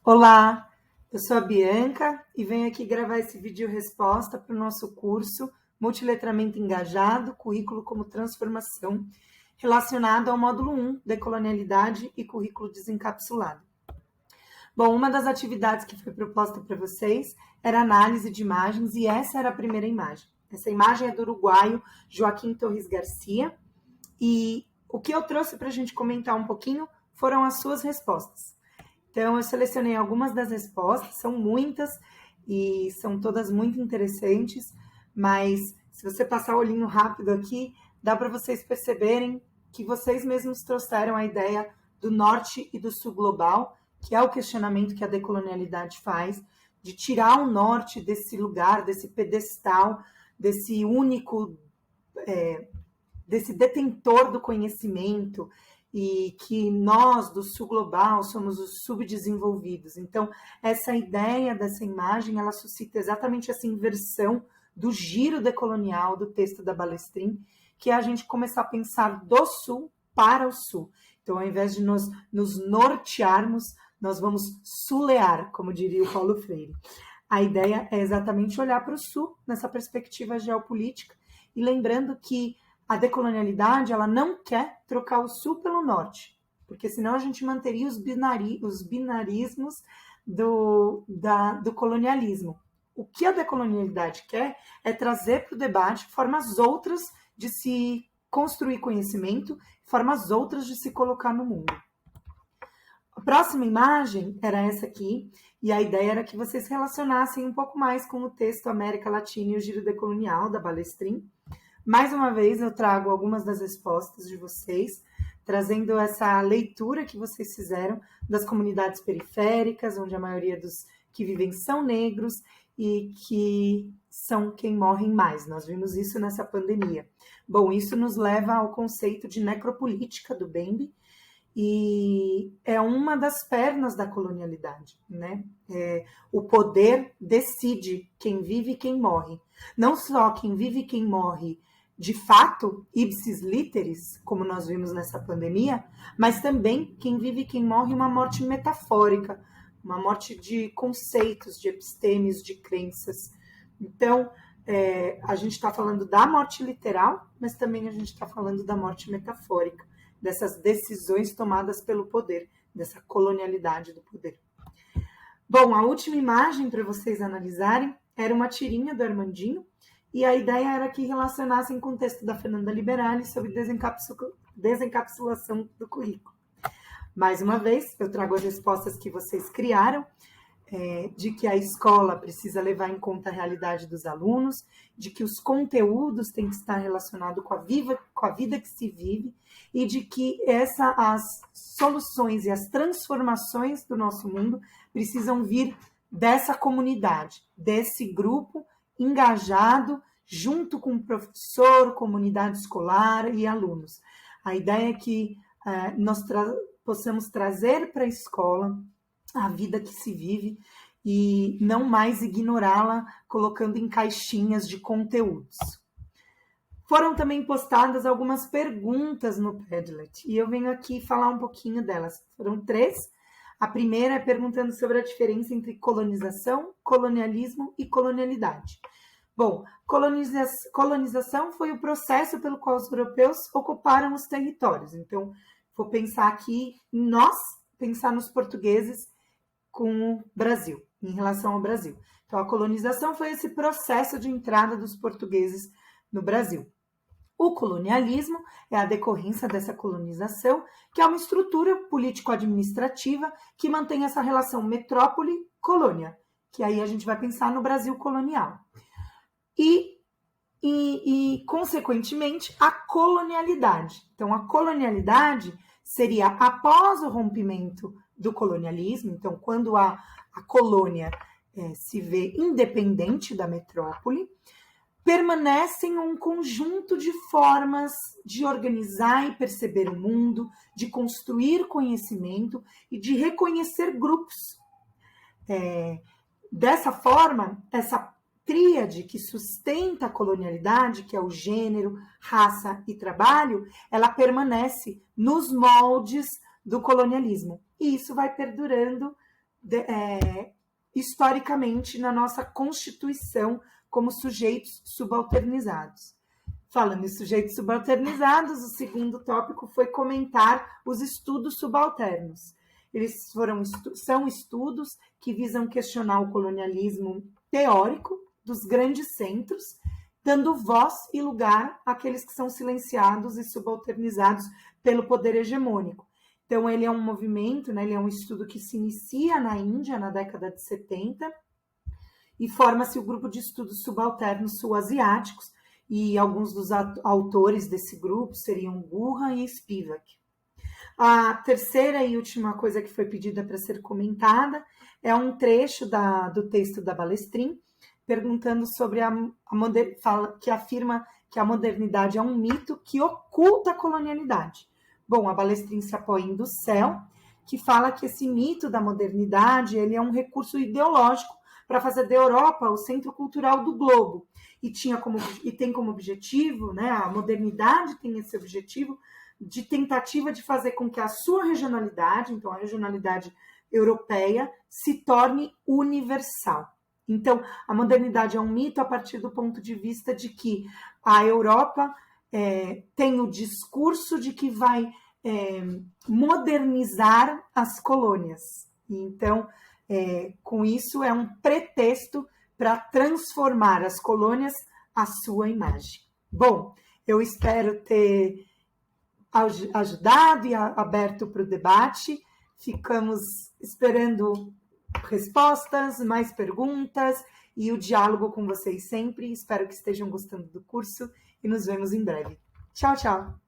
Olá, eu sou a Bianca e venho aqui gravar esse vídeo resposta para o nosso curso Multiletramento Engajado, Currículo como Transformação, relacionado ao módulo 1, Decolonialidade e Currículo Desencapsulado. Bom, uma das atividades que foi proposta para vocês era análise de imagens e essa era a primeira imagem. Essa imagem é do uruguaio Joaquim Torres Garcia e o que eu trouxe para a gente comentar um pouquinho foram as suas respostas. Então, eu selecionei algumas das respostas, são muitas e são todas muito interessantes, mas se você passar o olhinho rápido aqui, dá para vocês perceberem que vocês mesmos trouxeram a ideia do norte e do sul global, que é o questionamento que a decolonialidade faz, de tirar o norte desse lugar, desse pedestal, desse único, desse detentor do conhecimento, e que nós, do sul global, somos os subdesenvolvidos. Então, essa ideia dessa imagem, ela suscita exatamente essa inversão do giro decolonial do texto da Balestrin, que é a gente começar a pensar do sul para o sul. Então, ao invés de nos nortearmos, nós vamos sulear, como diria o Paulo Freire. A ideia é exatamente olhar para o sul, nessa perspectiva geopolítica, e lembrando que a decolonialidade, ela não quer trocar o sul pelo norte, porque senão a gente manteria os binarismos do colonialismo. O que a decolonialidade quer é trazer para o debate formas outras de se construir conhecimento, formas outras de se colocar no mundo. A próxima imagem era essa aqui, e a ideia era que vocês relacionassem um pouco mais com o texto América Latina e o Giro Decolonial, da Balestrin. Mais uma vez, eu trago algumas das respostas de vocês, trazendo essa leitura que vocês fizeram das comunidades periféricas, onde a maioria dos que vivem são negros e que são quem morrem mais. Nós vimos isso nessa pandemia. Bom, isso nos leva ao conceito de necropolítica do Bembe, e é uma das pernas da colonialidade, né? O poder decide quem vive e quem morre. Não só quem vive e quem morre de fato, ipsis literis, como nós vimos nessa pandemia, mas também quem vive e quem morre uma morte metafórica, uma morte de conceitos, de epistemes, de crenças. Então, a gente está falando da morte literal, mas também a gente está falando da morte metafórica, dessas decisões tomadas pelo poder, dessa colonialidade do poder. Bom, a última imagem para vocês analisarem era uma tirinha do Armandinho, e a ideia era que relacionassem com o texto da Fernanda Liberali sobre desencapsulação do currículo. Mais uma vez, eu trago as respostas que vocês criaram, de que a escola precisa levar em conta a realidade dos alunos, de que os conteúdos têm que estar relacionados com a vida que se vive, e de que as soluções e as transformações do nosso mundo precisam vir dessa comunidade, desse grupo engajado, junto com o professor, comunidade escolar e alunos. A ideia é que nós possamos trazer para a escola a vida que se vive e não mais ignorá-la colocando em caixinhas de conteúdos. Foram também postadas algumas perguntas no Padlet e eu venho aqui falar um pouquinho delas. Foram 3. A primeira é perguntando sobre a diferença entre colonização, colonialismo e colonialidade. Bom, colonização foi o processo pelo qual os europeus ocuparam os territórios. Então, vou pensar aqui em nós, pensar nos portugueses com o Brasil, em relação ao Brasil. Então, a colonização foi esse processo de entrada dos portugueses no Brasil. O colonialismo é a decorrência dessa colonização, que é uma estrutura político-administrativa que mantém essa relação metrópole-colônia, que aí a gente vai pensar no Brasil colonial. E, consequentemente, a colonialidade. Então, a colonialidade seria após o rompimento do colonialismo, então, quando a colônia se vê independente da metrópole, permanecem um conjunto de formas de organizar e perceber o mundo, de construir conhecimento e de reconhecer grupos. Dessa forma, essa tríade que sustenta a colonialidade, que é o gênero, raça e trabalho, ela permanece nos moldes do colonialismo. E isso vai perdurando historicamente na nossa Constituição como sujeitos subalternizados. Falando em sujeitos subalternizados, o segundo tópico foi comentar os estudos subalternos. Eles são estudos que visam questionar o colonialismo teórico dos grandes centros, dando voz e lugar àqueles que são silenciados e subalternizados pelo poder hegemônico. Então, ele é um movimento, né, ele é um estudo que se inicia na Índia, na década de 70, e forma-se o grupo de estudos subalternos sul-asiáticos, e alguns dos autores desse grupo seriam Gurra e Spivak. A terceira e última coisa que foi pedida para ser comentada é um trecho do texto da Balestrin, perguntando sobre que afirma que a modernidade é um mito que oculta a colonialidade. Bom, a Balestrin se apoia em Dussel, que fala que esse mito da modernidade ele é um recurso ideológico para fazer da Europa o centro cultural do globo. E tem como objetivo, né, a modernidade tem esse objetivo de tentativa de fazer com que a sua regionalidade, então a regionalidade europeia, se torne universal. Então, a modernidade é um mito a partir do ponto de vista de que a Europa tem o discurso de que vai modernizar as colônias. Então, com isso, é um pretexto para transformar as colônias à sua imagem. Bom, eu espero ter ajudado e aberto para o debate. Ficamos esperando respostas, mais perguntas e o diálogo com vocês sempre. Espero que estejam gostando do curso e nos vemos em breve. Tchau, tchau!